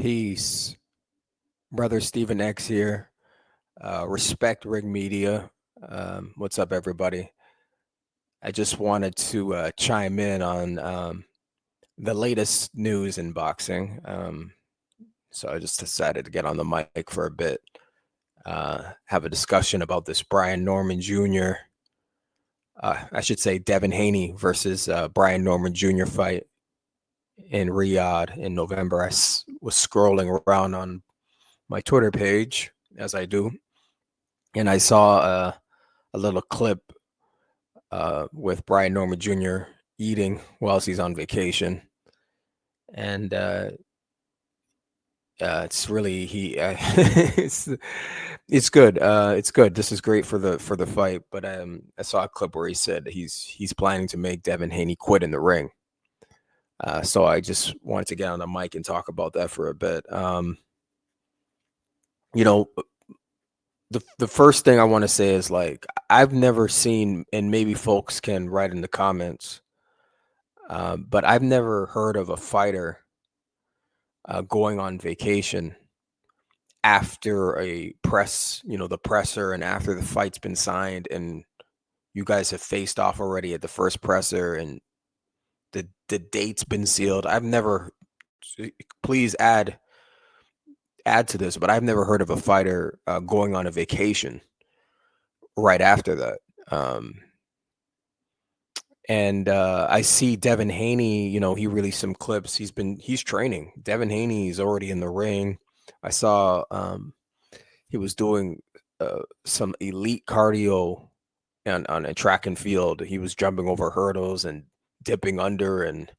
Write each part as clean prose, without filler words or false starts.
Peace. Brother Stephen X here. Respectringmedia. What's up, everybody? I just wanted to chime in on the latest news in boxing. So I just decided to get on the mic for a bit, have a discussion about this Brian Norman Jr., I should say Devin Haney versus Brian Norman Jr. fight in Riyadh in November. Was scrolling around on my Twitter page, as I do, and I saw a little clip with Brian Norman Jr. eating whilst he's on vacation, and it's really it's good. It's good. This is great for the fight. But I saw a clip where he said he's planning to make Devin Haney quit in the ring. So I just wanted to get on the mic and talk about that for a bit. You know, the first thing I want to say is, like, I've never seen, and maybe folks can write in the comments, but I've never heard of a fighter going on vacation after a press, the presser, and after the fight's been signed and you guys have faced off already at the first presser and the date's been sealed. I've never, please add to this, but I've never heard of a fighter going on a vacation right after that. And I see Devin Haney, he released some clips. He's training. Devin Haney is already in the ring. I saw he was doing some elite cardio on a track and field. He was jumping over hurdles and dipping under, and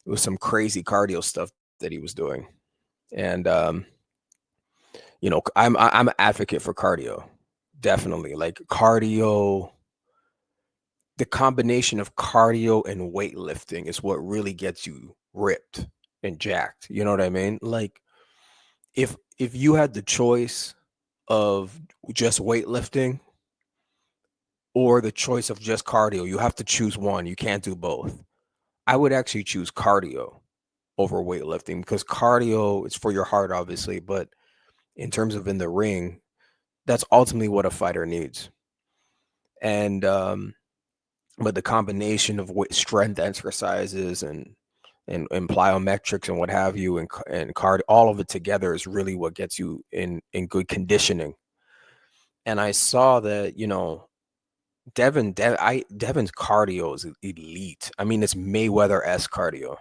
it was some crazy cardio stuff that he was doing. And I'm an advocate for cardio, definitely. Like, cardio, the combination of cardio and weightlifting is what really gets you ripped and jacked. You know what I mean? Like, if you had the choice of just weightlifting or the choice of just cardio, you have to choose one. You can't do both. I would actually choose cardio over weightlifting, because cardio is for your heart, obviously, but in terms of in the ring, that's ultimately what a fighter needs. And but the combination of strength exercises and plyometrics and what have you, and cardio, all of it together is really what gets you in good conditioning. And I saw that, Devin's cardio is elite. I mean, it's Mayweather-esque cardio.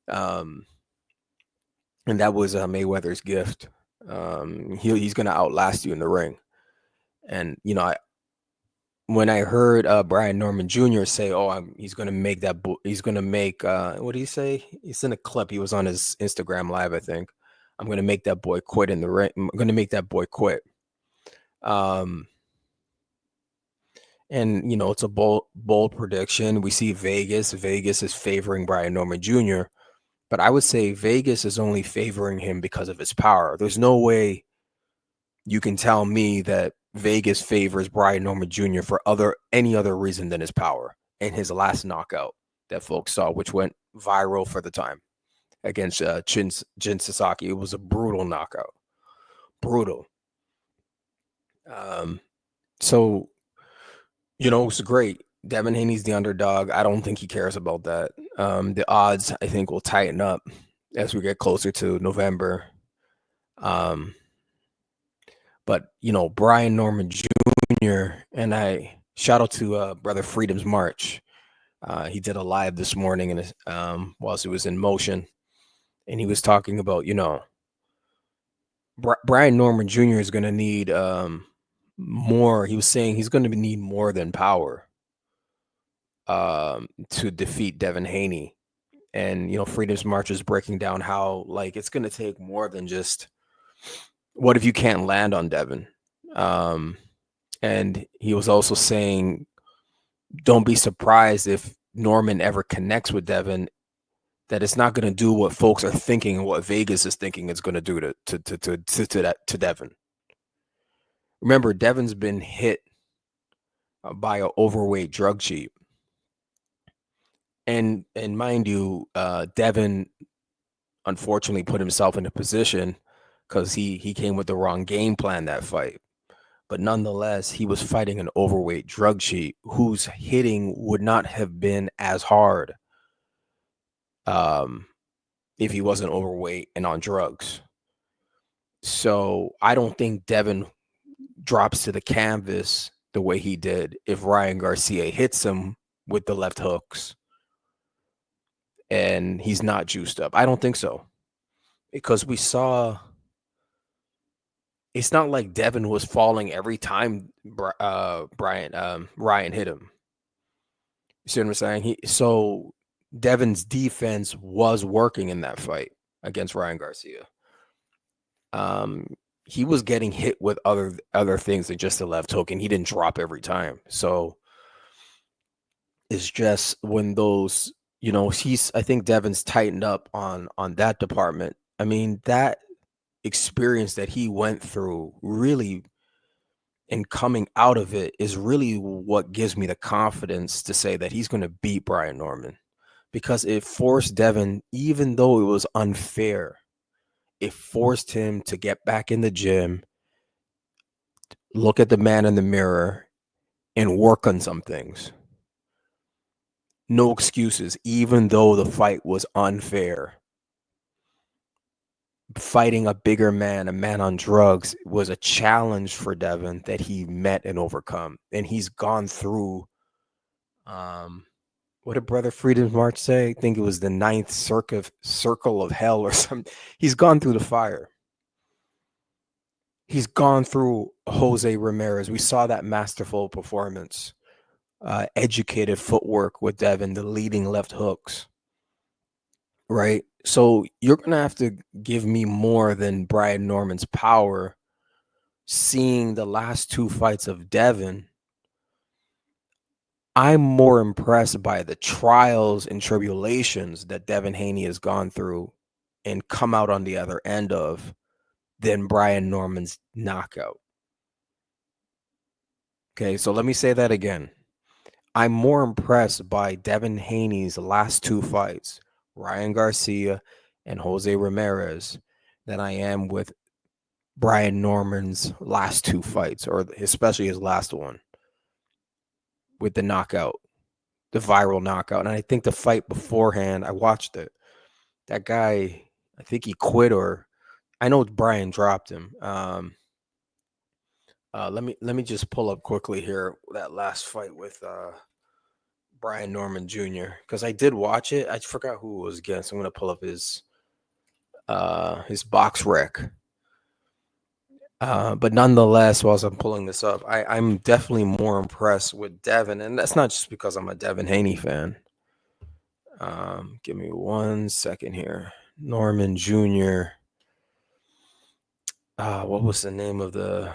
And that was Mayweather's gift. He's going to outlast you in the ring. And, when I heard Brian Norman Jr. say, "Oh, he's going to make that, he's going to make," what did he say? He's in a clip. He was on his Instagram live, I think. "I'm going to make that boy quit in the ring. I'm going to make that boy quit." And it's a bold prediction. We see Vegas. Vegas is favoring Brian Norman Jr., but I would say Vegas is only favoring him because of his power. There's no way you can tell me that Vegas favors Brian Norman Jr. for any other reason than his power and his last knockout that folks saw, which went viral for the time, against Jin Sasaki. It was a brutal knockout. Brutal. So, it's great. Devin Haney's the underdog. I don't think he cares about that. The odds, I think, will tighten up as we get closer to November. But, Brian Norman Jr., and I shout out to Brother Freedom's March. He did a live this morning and whilst it was in motion, and he was talking about, Brian Norman Jr. is going to need more. He was saying he's going to need more than power to defeat Devin Haney. And, Freedom's March is breaking down how, like, it's going to take more than just, what if you can't land on Devin? And he was also saying, don't be surprised if Norman ever connects with Devin, that it's not going to do what folks are thinking and what Vegas is thinking it's going to do to Devin. Remember, Devin's been hit by an overweight drug cheat. And mind you, Devin unfortunately put himself in a position because he came with the wrong game plan that fight. But nonetheless, he was fighting an overweight drug cheat whose hitting would not have been as hard um, if he wasn't overweight and on drugs. So I don't think Devin drops to the canvas the way he did if Ryan Garcia hits him with the left hooks and he's not juiced up. I don't think so. Because we saw it's not like Devin was falling every time Ryan hit him. You see what I'm saying? So Devin's defense was working in that fight against Ryan Garcia. He was getting hit with other things than just the left hook, and he didn't drop every time. So it's just when those, I think Devin's tightened up on that department. I mean, that experience that he went through really, and coming out of it is really what gives me the confidence to say that he's going to beat Brian Norman, because it forced Devin, even though it was unfair, it forced him to get back in the gym, look at the man in the mirror, and work on some things. No excuses, even though the fight was unfair. Fighting a bigger man, a man on drugs, was a challenge for Devin that he met and overcome. And he's gone through, what did Brother Freedom's March say? I think it was the 9th circle of hell or something. He's gone through the fire. He's gone through Jose Ramirez. We saw that masterful performance, educated footwork with Devin, the leading left hooks. Right. So you're going to have to give me more than Brian Norman's power. Seeing the last 2 fights of Devin, I'm more impressed by the trials and tribulations that Devin Haney has gone through and come out on the other end of than Brian Norman's knockout. Okay, so let me say that again. I'm more impressed by Devin Haney's last 2 fights, Ryan Garcia and Jose Ramirez, than I am with Brian Norman's last 2 fights, or especially his last one with the knockout, the viral knockout. And I think the fight beforehand, I watched it. That guy, I think he quit, or I know Brian dropped him. Let me just pull up quickly here that last fight with Brian Norman Jr., because I did watch it. I forgot who it was against. I'm gonna pull up his box rec. But nonetheless, whilst I'm pulling this up, I'm definitely more impressed with Devin, and that's not just because I'm a Devin Haney fan. Give me 1 second here. Norman Jr. What was the name of the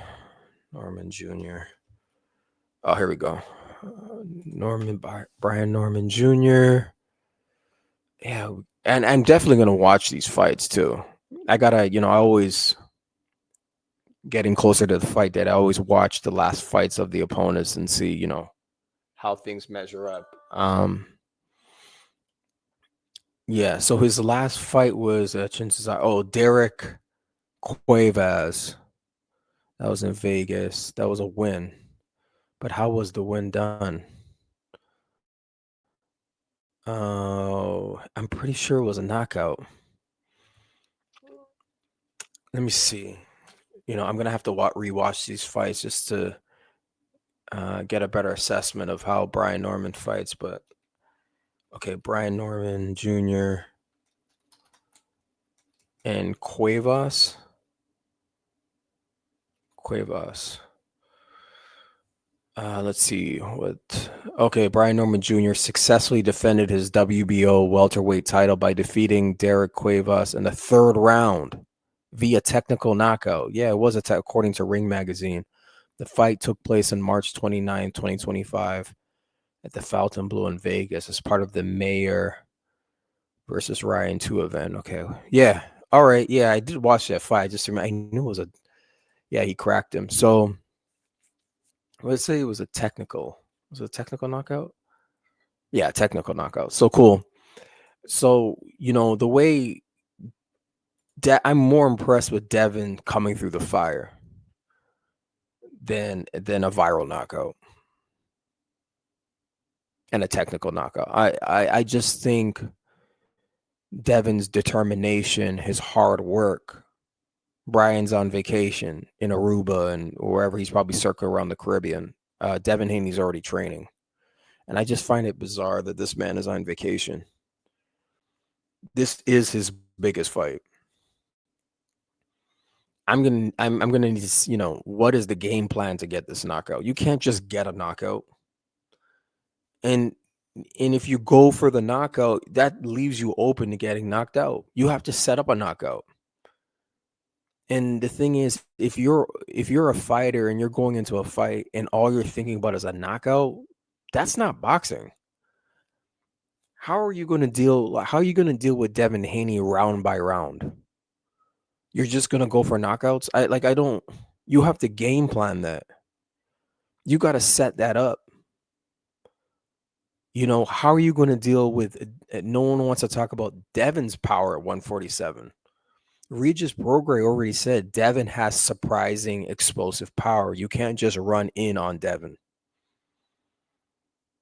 Norman Jr.? Oh, here we go. Brian Norman Jr. Yeah, and I'm definitely gonna watch these fights too. I gotta, I always getting closer to the fight that I always watch the last fights of the opponents and see, how things measure up. Yeah, so his last fight was Derek Cuevas. That was in Vegas. That was a win. But how was the win done? Oh, I'm pretty sure it was a knockout. Let me see. I'm gonna have to rewatch these fights just to get a better assessment of how Brian Norman fights. But okay, Brian Norman Jr. and Cuevas. Let's see what. Okay, Brian Norman Jr. successfully defended his WBO welterweight title by defeating Derek Cuevas in the 3rd round via technical knockout. Yeah, it was according to Ring Magazine. The fight took place on March 29, 2025 at the Fontainebleau in Vegas as part of the Mayer versus Ryan 2 event. Okay. Yeah. All right. Yeah, I did watch that fight. I knew it was he cracked him. So let's say it was a technical. Was it a technical knockout? Yeah, technical knockout. So cool. So, the way I'm more impressed with Devin coming through the fire than a viral knockout and a technical knockout. I just think Devin's determination, his hard work. Brian's on vacation in Aruba and wherever he's probably circling around the Caribbean. Devin Haney's already training, and I just find it bizarre that this man is on vacation. This is his biggest fight. I'm gonna need to, what is the game plan to get this knockout? You can't just get a knockout. And if you go for the knockout, that leaves you open to getting knocked out. You have to set up a knockout. And the thing is, if you're a fighter and you're going into a fight and all you're thinking about is a knockout, that's not boxing. How are you going to deal with Devin Haney round by round? You're just going to go for knockouts? You have to game plan that. You got to set that up. How are you going to deal with no one wants to talk about Devin's power at 147. Regis Prograis already said Devin has surprising explosive power. You can't just run in on Devin.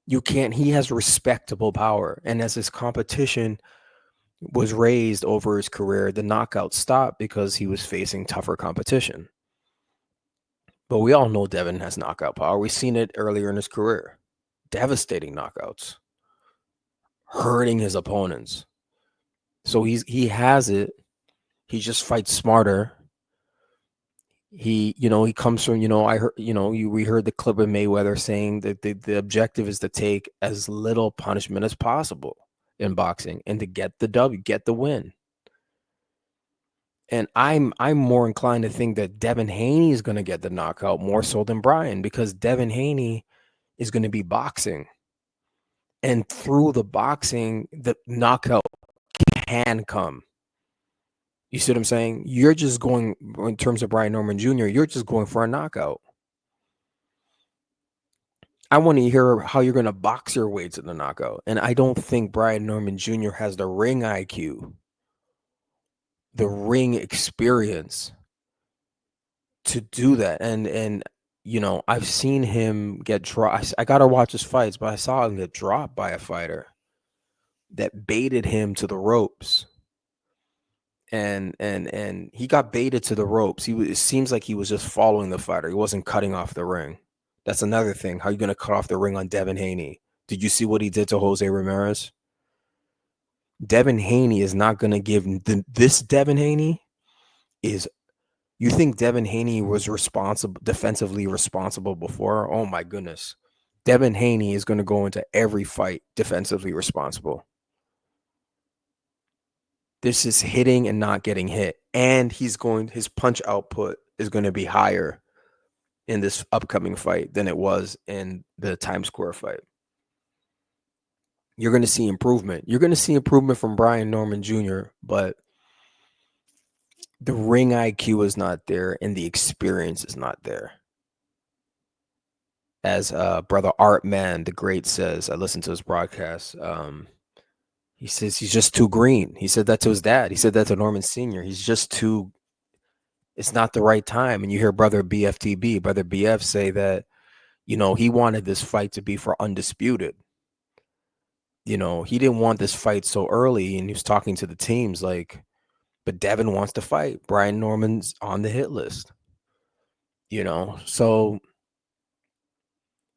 You can't. He has respectable power. And as his competition was raised over his career, the knockout stopped because he was facing tougher competition. But we all know Devin has knockout power. We've seen it earlier in his career. Devastating knockouts. Hurting his opponents. So he has it. He just fights smarter. He comes from, I heard, we heard the clip of Mayweather saying that the objective is to take as little punishment as possible in boxing and to get the W, get the win. And I'm more inclined to think that Devin Haney is going to get the knockout more so than Brian, because Devin Haney is going to be boxing. And through the boxing, the knockout can come. You see what I'm saying? You're just going, in terms of Brian Norman Jr., you're just going for a knockout. I want to hear how you're going to box your way to the knockout. And I don't think Brian Norman Jr. has the ring IQ, the ring experience to do that. And I've seen him get dropped. I got to watch his fights, but I saw him get dropped by a fighter that baited him to the ropes. And he got baited to the ropes. It seems like he was just following the fighter. He wasn't cutting off the ring. That's another thing. How are you going to cut off the ring on Devin Haney? Did you see what he did to Jose Ramirez? Devin Haney is not going to give this. Devin Haney is. You think Devin Haney was defensively responsible before? Oh my goodness. Devin Haney is going to go into every fight defensively responsible. This is hitting and not getting hit. And his punch output is going to be higher in this upcoming fight than it was in the Times Square fight. You're going to see improvement. You're going to see improvement from Brian Norman Jr., but the ring IQ is not there and the experience is not there. As brother Art Man, the great, says, I listened to his broadcast. He says he's just too green. He said that to his dad. He said that to Norman Sr. He's just too. It's not the right time. And you hear brother BF say that, he wanted this fight to be for undisputed. He didn't want this fight so early, and he was talking to the teams but Devin wants to fight. Brian Norman's on the hit list. So,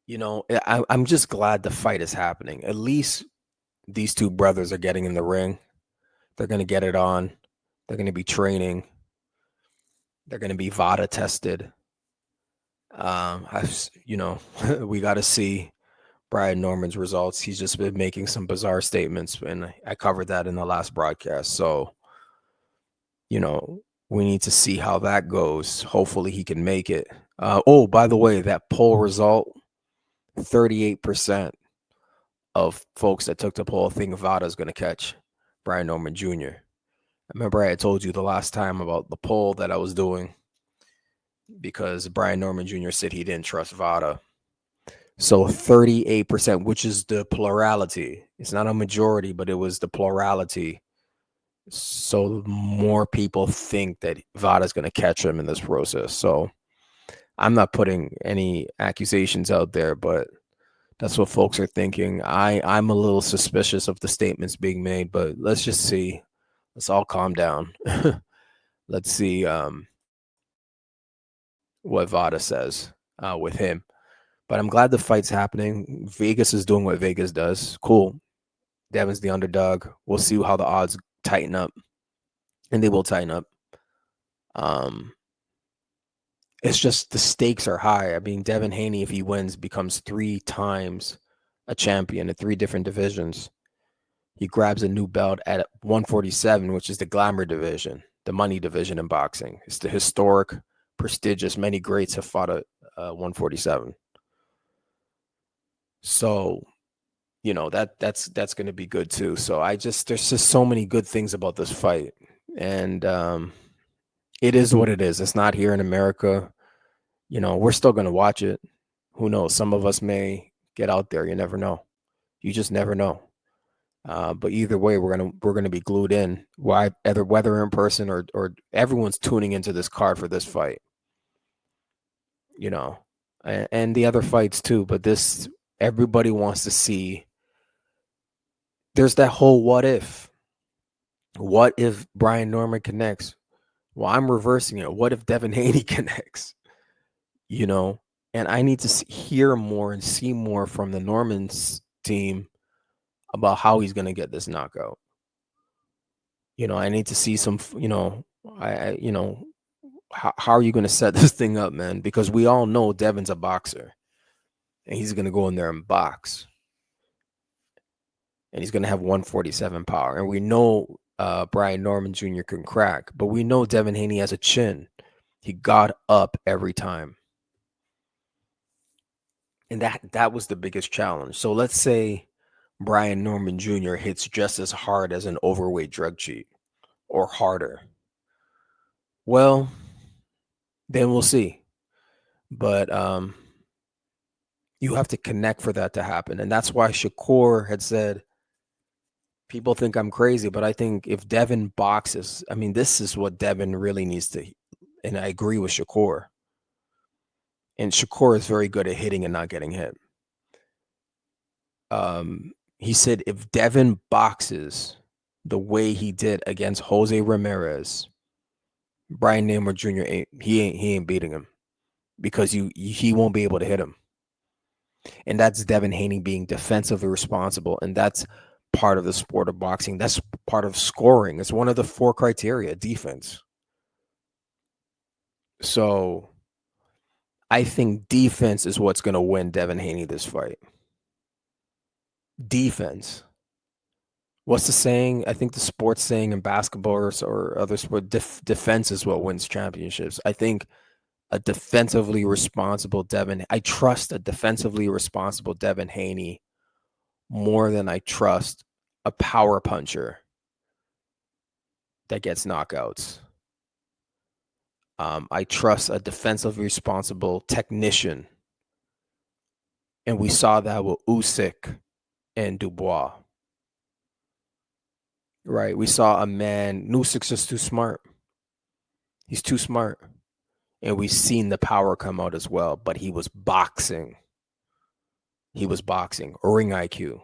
I'm just glad the fight is happening. At least these two brothers are getting in the ring. They're going to get it on. They're going to be training. They're going to be VADA tested. We got to see Brian Norman's results. He's just been making some bizarre statements, and I covered that in the last broadcast. So, we need to see how that goes. Hopefully he can make it. By the way, that poll result, 38% of folks that took the poll think VADA is going to catch Brian Norman Jr. I remember I had told you the last time about the poll that I was doing, because Brian Norman Jr. said he didn't trust VADA. So 38%, which is the plurality. It's not a majority, but it was the plurality So more people think that Vada's going to catch him in this process. So I'm not putting any accusations out there, but that's what folks are thinking. I'm a little suspicious of the statements being made, but let's just see. Let's all calm down. Let's see what Vada says with him. But I'm glad the fight's happening. Vegas is doing what Vegas does. Cool. Devin's the underdog. We'll see how the odds tighten up, and they will tighten up. It's just the stakes are high. I mean, Devin Haney, if he wins, becomes 3 times a champion in 3 different divisions. He grabs a new belt at 147, which is the glamour division, the money division in boxing. It's the historic, prestigious. Many greats have fought at 147. So, you know, that's going to be good too. So there's just so many good things about this fight, and it is what it is. It's not here in America. You know, we're still going to watch it. Who knows? Some of us may get out there. You never know. You just never know. But either way, we're gonna be glued in. Why, whether in person or everyone's tuning into this card for this fight. You know, and the other fights too. But this, everybody wants to see. There's that whole what if. What if Brian Norman connects? Well, I'm reversing it. What if Devin Haney connects? You know, and I need to hear more and see more from the Norman's team about how he's going to get this knockout. You know, I need to see some, you know, how are you going to set this thing up, man? Because we all know Devin's a boxer and he's going to go in there and box and he's going to have 147 power. And we know Brian Norman Jr. can crack, but we know Devin Haney has a chin. He got up every time. And that was the biggest challenge. So let's say Brian Norman Jr. hits just as hard as an overweight drug cheat or harder. Well, then we'll see. But you have to connect for that to happen. And that's why Shakur had said, people think I'm crazy, but I think if Devin boxes, I mean, this is what Devin really needs to, and I agree with Shakur. And Shakur is very good at hitting and not getting hit. He said if Devin boxes the way he did against Jose Ramirez, Brian Namor Jr. ain't beating him because he won't be able to hit him. And that's Devin Haney being defensively responsible, and that's part of the sport of boxing. That's part of scoring. It's one of the 4 criteria, defense. So I think defense is what's going to win Devin Haney this fight. Defense. What's the saying? I think the sports saying in basketball or other sport, defense is what wins championships. I think a defensively responsible I trust a defensively responsible Devin Haney more than I trust a power puncher that gets knockouts. I trust a defensively responsible technician. And we saw that with Usyk and Dubois. Right. We saw a man, Usyk's just too smart. He's too smart. And we've seen the power come out as well, but he was boxing. Ring IQ.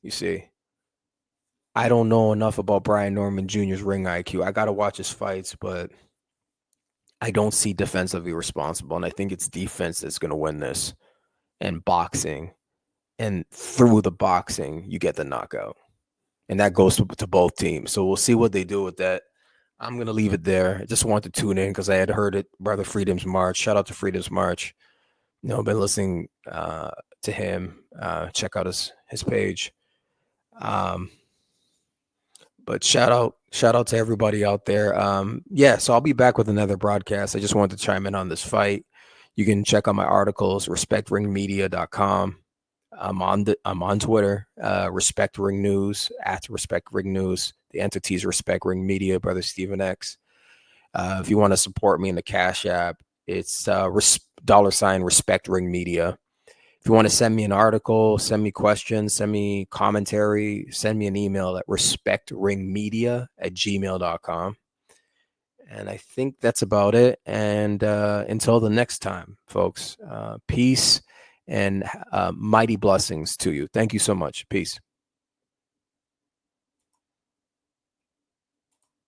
You see, I don't know enough about Brian Norman Jr.'s ring IQ. I got to watch his fights, but I don't see defensively responsible. And I think it's defense that's going to win this, and boxing. And through the boxing, you get the knockout. And that goes to both teams. So we'll see what they do with that. I'm going to leave it there. I just wanted to tune in because I had heard it, Brother Freedom's March. Shout out to Freedom's March. You know, I've been listening to him. Check out his page. But shout out to everybody out there. So I'll be back with another broadcast. I just wanted to chime in on this fight. You can check out my articles, respectringmedia.com. I'm on Twitter, Respect Ring News, at Respect Ring News. The entity's Respect Ring Media, Brother Stephen X. If you want to support me in the Cash App, it's $, Respect Ring Media. If If you want to send me an article, send me questions, send me commentary, send me an email at respectringmedia@gmail.com. And I think that's about it. And until the next time, folks, peace and mighty blessings to you. Thank you so much. Peace.